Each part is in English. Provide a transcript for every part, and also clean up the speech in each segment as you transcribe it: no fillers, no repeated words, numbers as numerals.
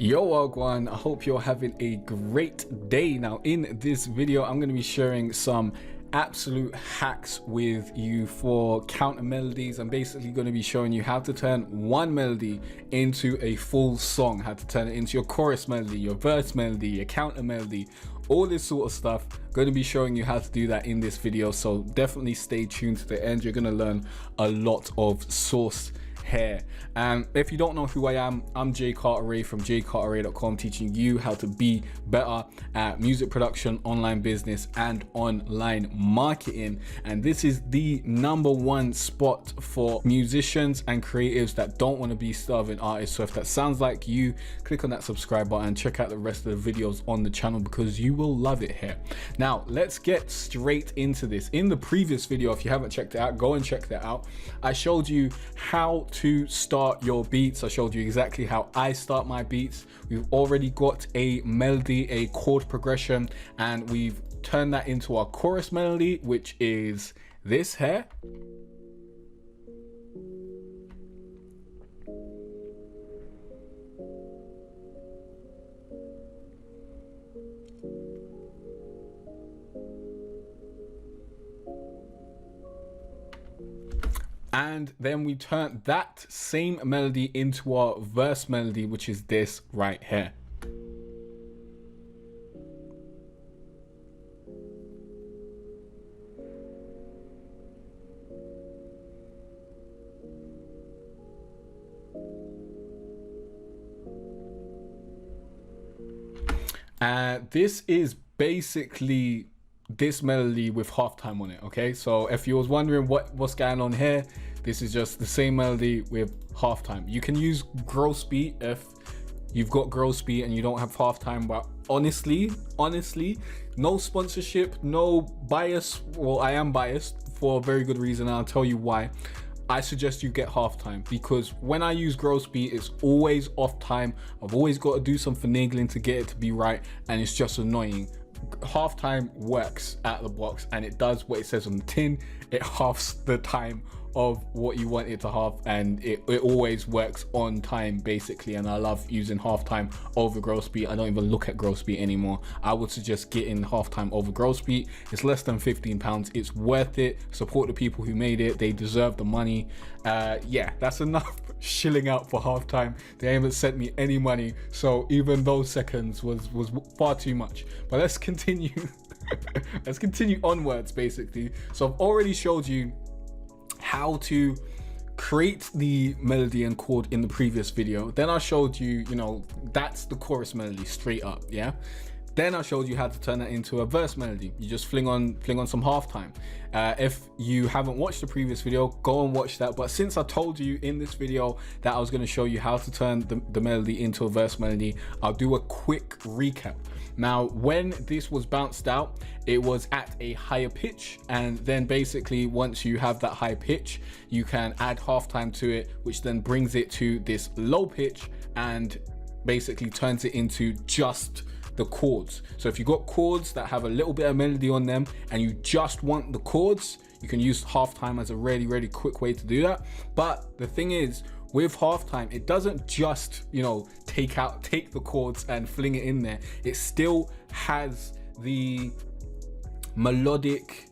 Yo Wagwan, I hope you're having a great day. Now in this video I'm going to be sharing some absolute hacks with you for counter melodies. I'm basically going to be showing you how to turn one melody into a full song, how to turn it into your chorus melody, your verse melody, your counter melody, all this sort of stuff. Going to be showing you how to do that in this video, so definitely stay tuned to the end. You're going to learn a lot of source here. And if you don't know who I am, I'm Jay Carteret from jcarteret.com, teaching you how to be better at music production, online business and online marketing. And this is the #1 spot for musicians and creatives that don't want to be starving artists. So if that sounds like you, click on that subscribe button, check out the rest of the videos on the channel because you will love it here. Now let's get straight into this. In the previous video, if you haven't checked it out, go and check that out. I showed you how to start your beats. I showed you exactly how I start my beats. We've already got a melody, a chord progression, and we've turned that into our chorus melody, which is this here. And then we turn that same melody into our verse melody, which is this right here. This is basically this melody with halftime on it. Okay, so if you was wondering what's going on here, this is just the same melody with halftime. You can use gross beat if you've got gross beat and you don't have halftime, but honestly, no sponsorship, no bias. Well, I am biased for a very good reason, and I'll tell you why. I suggest you get halftime, because when I use gross beat, it's always off time. I've always got to do some finagling to get it to be right, and it's just annoying. Halftime works out the box and it does what it says on the tin. It halves the time of what you want it to half, and it always works on time basically. And I love using halftime over gross beat. I don't even look at gross beat anymore. I would suggest getting halftime over gross beat. It's less than £15. It's worth it. Support the people who made it. They deserve the money. Yeah, that's enough shilling out for halftime. They haven't sent me any money, so even those seconds was far too much. But let's continue. Let's continue onwards basically. So I've already showed you how to create the melody and chord in the previous video. Then I showed you, that's the chorus melody straight up, yeah. Then I showed you how to turn that into a verse melody. You just fling on some halftime. If you haven't watched the previous video, go and watch that. But since I told you in this video that I was going to show you how to turn the melody into a verse melody, I'll do a quick recap. Now, when this was bounced out, it was at a higher pitch, and then basically once you have that high pitch, you can add halftime to it, which then brings it to this low pitch and basically turns it into just the chords. So if you got chords that have a little bit of melody on them and you just want the chords, you can use halftime as a really quick way to do that. But the thing is, with halftime, it doesn't just take the chords and fling it in there. It still has the melodic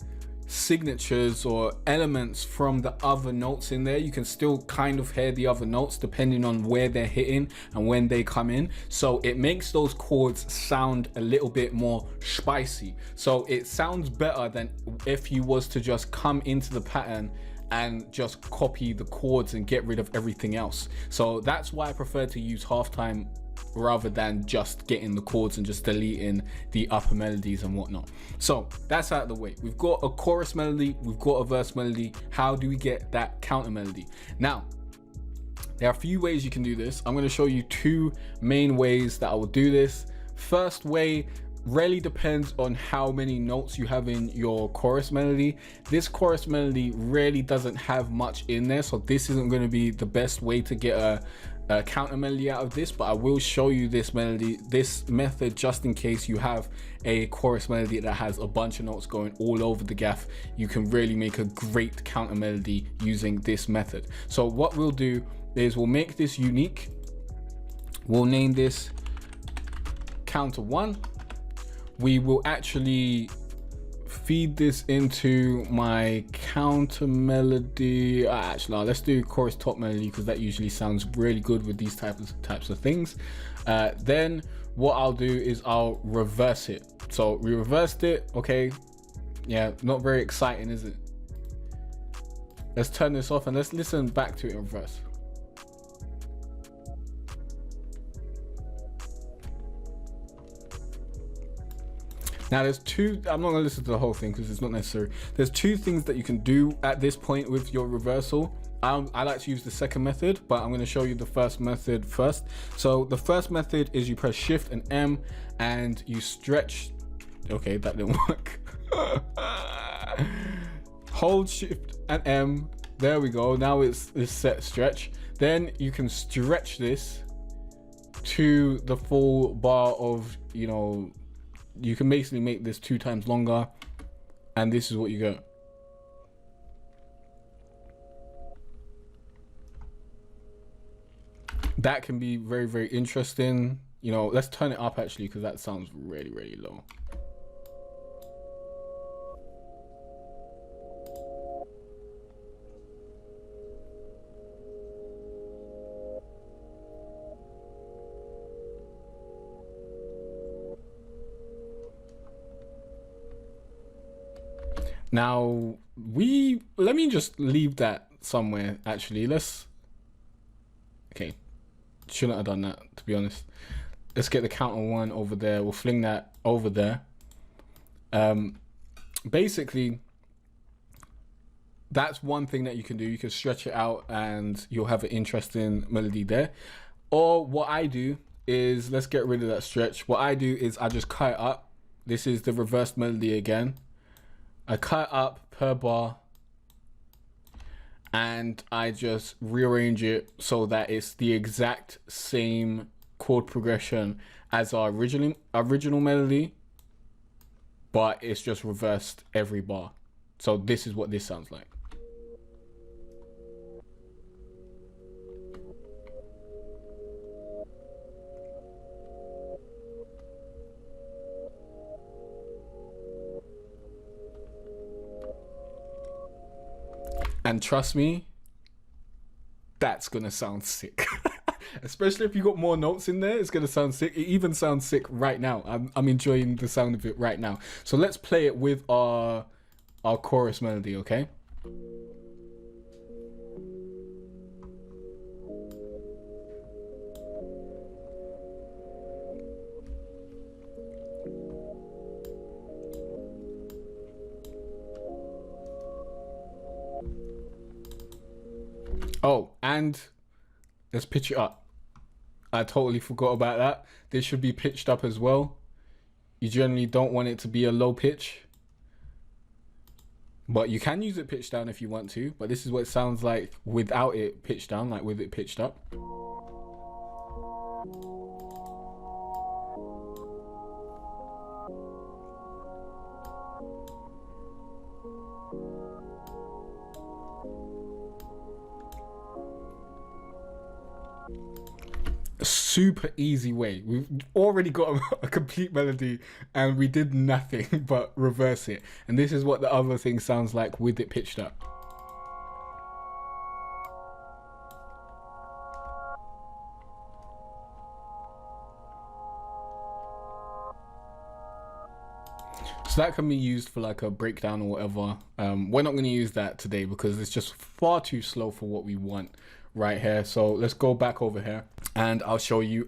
signatures or elements from the other notes in there. You can still kind of hear the other notes depending on where they're hitting and when they come in, so it makes those chords sound a little bit more spicy. So it sounds better than if you was to just come into the pattern and just copy the chords and get rid of everything else. So that's why I prefer to use halftime rather than just getting the chords and just deleting the upper melodies and whatnot. So that's out of the way. We've got a chorus melody, we've got a verse melody. How do we get that counter melody? Now, there are a few ways you can do this. I'm going to show you two main ways that I will do this. First way really depends on how many notes you have in your chorus melody. This chorus melody really doesn't have much in there, so this isn't going to be the best way to get a counter melody out of this, but I will show you this method just in case you have a chorus melody that has a bunch of notes going all over the gaff. You can really make a great counter melody using this method. So what we'll do is we'll make this unique. We'll name this counter 1. We will actually feed this into my counter melody. Actually, no, let's do chorus top melody because that usually sounds really good with these types of things. Then what I'll do is I'll reverse it. So we reversed it. Okay, yeah, not very exciting, is it? Let's turn this off and let's listen back to it in reverse. Now there's two, I'm not gonna listen to the whole thing because it's not necessary. There's two things that you can do at this point with your reversal. I like to use the second method, but I'm gonna show you the first method first. So the first method is you press Shift and M and you stretch. Okay, that didn't work. Hold Shift and M, there we go. Now it's set stretch. Then you can stretch this to the full bar of, you know, you can basically make this 2 times longer, and this is what you get. That can be very, very interesting. You know, let's turn it up actually, because that sounds really, really low. Now let me just leave that somewhere actually. Okay, shouldn't have done that, to be honest. Let's get the counter 1 over there. We'll fling that over there. Basically that's one thing that you can do. You can stretch it out and you'll have an interesting melody there. Or what I do is, let's get rid of that stretch. What I do is I just cut it up. This is the reversed melody again. I cut up per bar and I just rearrange it so that it's the exact same chord progression as our original melody, but it's just reversed every bar. So this is what this sounds like. And trust me, that's gonna sound sick. Especially if you got more notes in there, it's gonna sound sick. It even sounds sick right now. I'm enjoying the sound of it right now. So let's play it with our chorus melody, okay? Oh, and let's pitch it up. I totally forgot about that. This should be pitched up as well. You generally don't want it to be a low pitch, but you can use it pitched down if you want to. But this is what it sounds like without it pitched down, like with it pitched up. Super easy way. We've already got a complete melody and we did nothing but reverse it. And this is what the other thing sounds like with it pitched up. So that can be used for like a breakdown or whatever. We're not going to use that today because it's just far too slow for what we want right here. So let's go back over here and I'll show you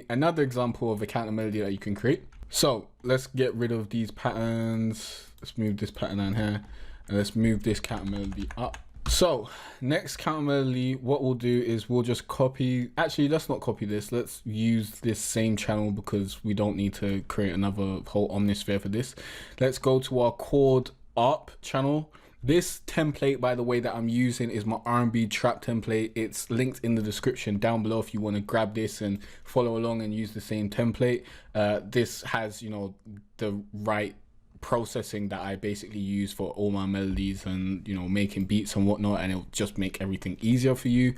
another example of a counter melody that you can create. So let's get rid of these patterns. Let's move this pattern down here and let's move this counter melody up. So next counter melody, what we'll do is we'll just copy, actually let's not copy this, let's use this same channel because we don't need to create another whole omnisphere for this. Let's go to our chord ARP channel. This template, by the way, that I'm using is my RnB trap template. It's linked in the description down below if you want to grab this and follow along and use the same template. This has, you know, the right processing that I basically use for all my melodies and, you know, making beats and whatnot, and it'll just make everything easier for you.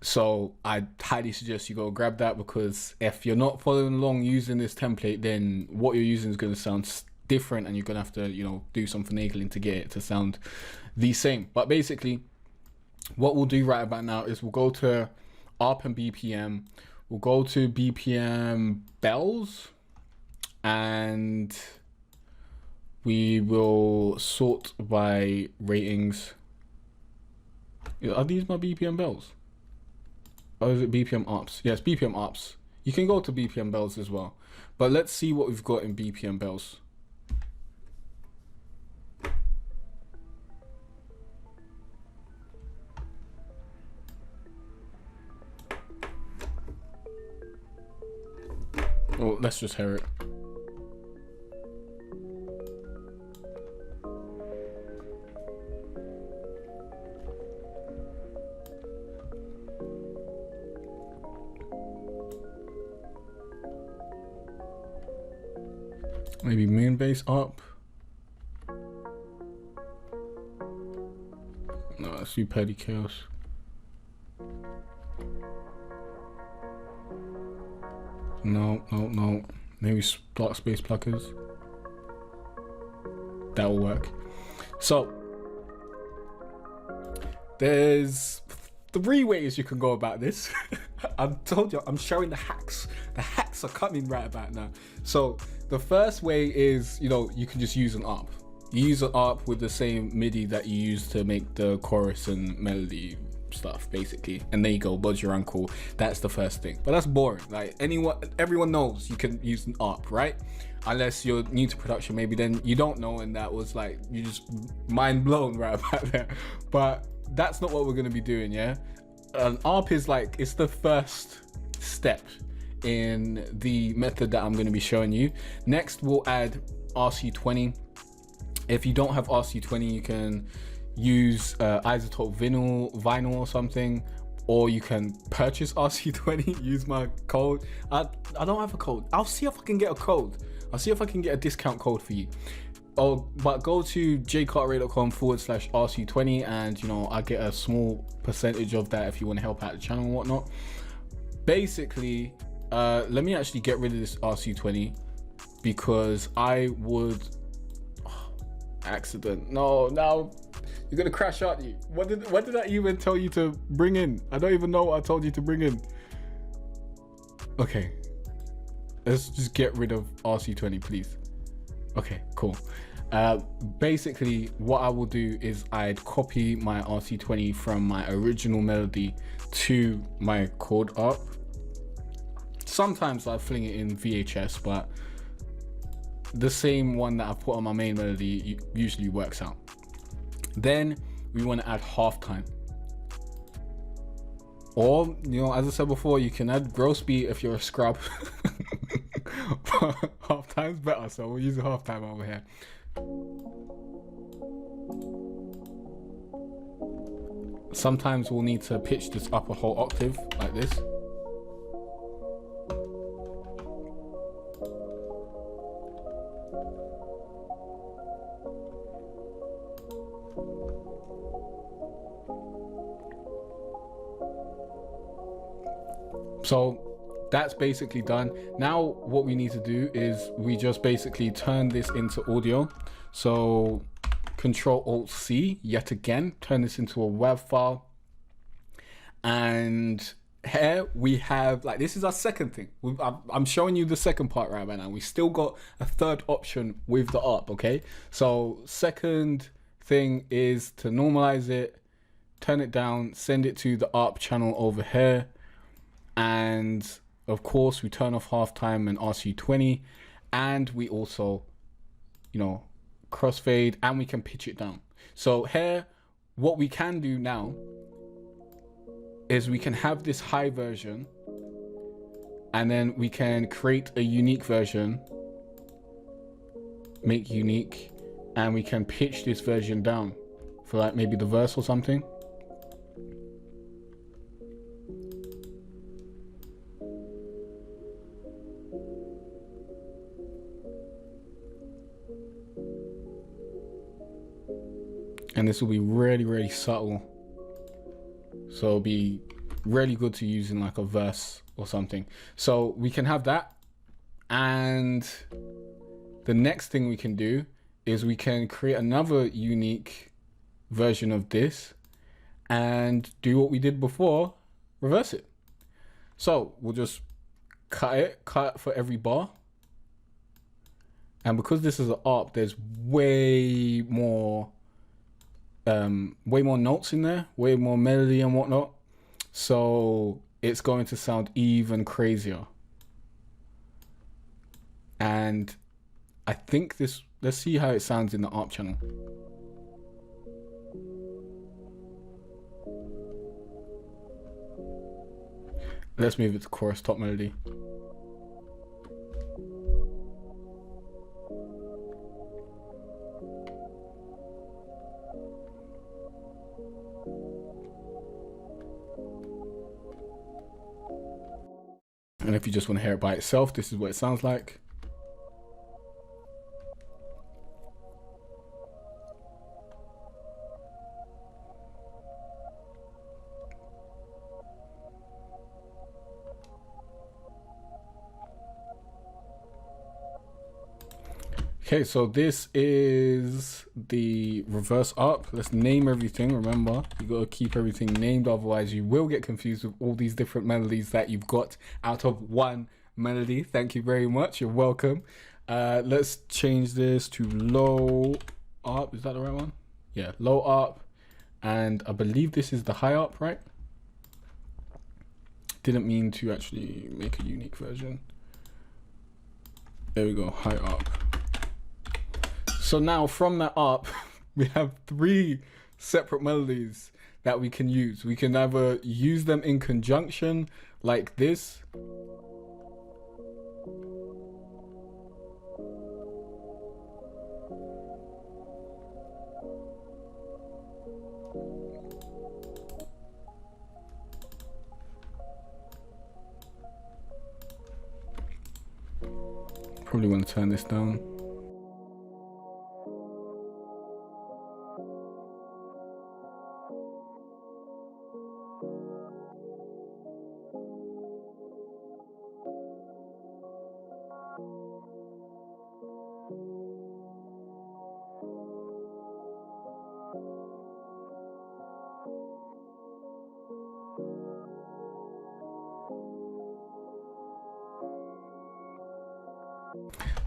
So I highly suggest you go grab that, because if you're not following along using this template, then what you're using is going to sound different, and you're going to have to, you know, do some finagling to get it to sound the same. But basically what we'll do right about now is we'll go to ARP and BPM, we'll go to BPM bells, and we will sort by ratings. Are these my BPM bells? Or is it BPM ARPs? Yes, BPM ARPs. You can go to BPM bells as well. But let's see what we've got in BPM bells. Well, let's just hear it. Maybe Moonbase up. No, let's do Petty Chaos. No. Maybe Dark Space Pluckers. That will work. So there's 3 ways you can go about this. I've told you, I'm showing the hacks. The hacks are coming right about now. So the first way is, you know, you can just use an ARP. You use an ARP with the same MIDI that you use to make the chorus and melody stuff, basically. And there you go, budge your ankle. That's the first thing. But that's boring. Like everyone knows you can use an ARP, right? Unless you're new to production, maybe then you don't know, and that was like, you just mind blown right about there. But that's not what we're gonna be doing, yeah? An ARP is like, it's the first step in the method that I'm going to be showing you. Next, we'll add RC20. If you don't have RC20, you can use isotope vinyl or something, or you can purchase RC20. Use my code. I don't have a code. I'll see if I can get a code. I'll see if I can get a discount code for you. Oh, but go to jcartray.com/RC20, and you know, I get a small percentage of that if you want to help out the channel and whatnot. Basically, let me actually get rid of this RC20, because I would accident. No, you're gonna crash, aren't you? What did I even tell you to bring in? I don't even know what I told you to bring in. Okay, let's just get rid of RC20, please. Okay, cool. Basically what I will do is I'd copy my RC20 from my original melody to my chord ARP. Sometimes I fling it in VHS, but the same one that I put on my main melody usually works out. Then we want to add halftime, or, you know, as I said before, you can add gross beat if you're a scrub. Halftime's better, so we'll use the halftime over here. Sometimes we'll need to pitch this up a whole octave like this. So that's basically done. Now what we need to do is we just basically turn this into audio. So Control-Alt-C yet again, turn this into a WAV file. And here we have, like, this is our second thing. I'm showing you the second part right now. We still got a third option with the ARP, okay? So second thing is to normalize it, turn it down, send it to the ARP channel over here. And of course we turn off halftime and RC20, and we also, you know, crossfade, and we can pitch it down. So here, what we can do now is we can have this high version, and then we can create a unique version, make unique, and we can pitch this version down for like maybe the verse or something. And this will be really, really subtle. So it'll be really good to use in like a verse or something. So we can have that. And the next thing we can do is we can create another unique version of this and do what we did before, reverse it. So we'll just cut for every bar. And because this is an ARP, there's way more notes in there, way more melody and whatnot. So it's going to sound even crazier. And I think this, let's see how it sounds in the ARP channel. Let's move it to chorus top melody. And if you just want to hear it by itself, this is what it sounds like. Okay, so this is the reverse ARP. Let's name everything. Remember, you got to keep everything named, otherwise you will get confused with all these different melodies that you've got out of one melody. Thank you very much. You're welcome. Let's change this to low ARP. Is that the right one? Yeah, low ARP. And I believe this is the high ARP, right? Didn't mean to actually make a unique version. There we go, high ARP. So now from that ARP, we have 3 separate melodies that we can use. We can either use them in conjunction like this. Probably want to turn this down.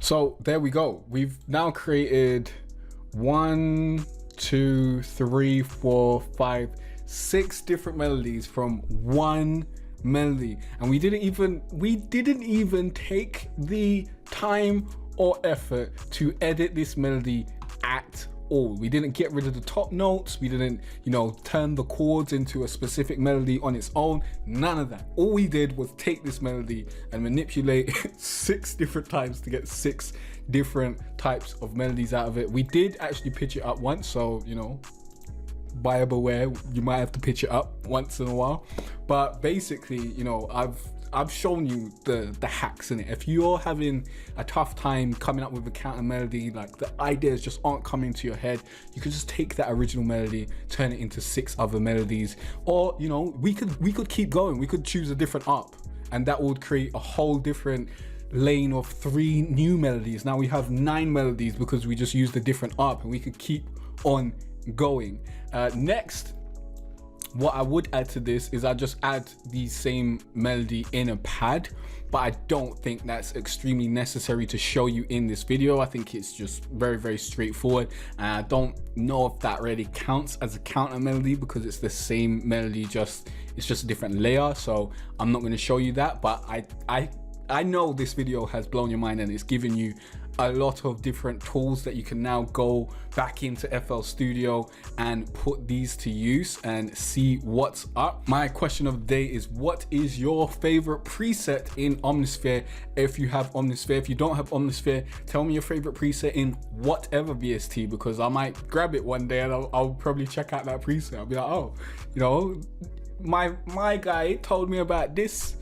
So there we go. We've now created 1, 2, 3, 4, 5, 6 different melodies from one melody, and we didn't even take the time or effort to edit this melody at all. We didn't get rid of the top notes. We didn't, you know, turn the chords into a specific melody on its own. None of that. All we did was take this melody and manipulate it 6 different times to get 6 different types of melodies out of it. We did actually pitch it up once, so, you know, buyer beware, you might have to pitch it up once in a while. But basically, you know, I've shown you the hacks in it. If you're having a tough time coming up with a counter melody, like the ideas just aren't coming to your head, you could just take that original melody, turn it into 6 other melodies. Or, you know, we could keep going. We could choose a different ARP, and that would create a whole different lane of 3 new melodies. Now we have 9 melodies because we just used a different ARP, and we could keep on going. Next, what I would add to this is I just add the same melody in a pad, but I don't think that's extremely necessary to show you in this video. I think it's just very, very straightforward, and I don't know if that really counts as a counter melody because it's the same melody, it's just a different layer. So I'm not going to show you that, but I know this video has blown your mind and it's given you a lot of different tools that you can now go back into FL Studio and put these to use and see what's up. My question of the day is, what is your favorite preset in Omnisphere? If you have Omnisphere, if you don't have Omnisphere, tell me your favorite preset in whatever VST, because I might grab it one day and I'll probably check out that preset. I'll be like, oh, you know, my guy told me about this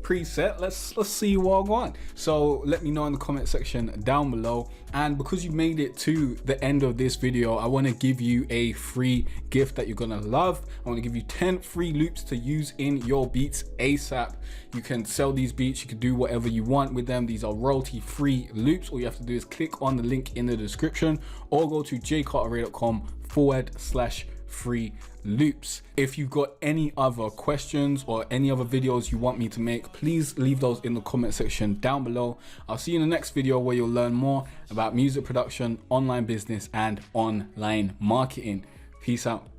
preset. Let's see what I want. So let me know in the comment section down below. And because you made it to the end of this video, I want to give you a free gift that you're gonna love. I want to give you 10 free loops to use in your beats ASAP. You can sell these beats, you can do whatever you want with them. These are royalty free loops. All you have to do is click on the link in the description or go to jcarterray.com/free loops. If you've got any other questions or any other videos you want me to make, please leave those in the comment section down below. I'll see you in the next video where you'll learn more about music production, online business, and online marketing. Peace out.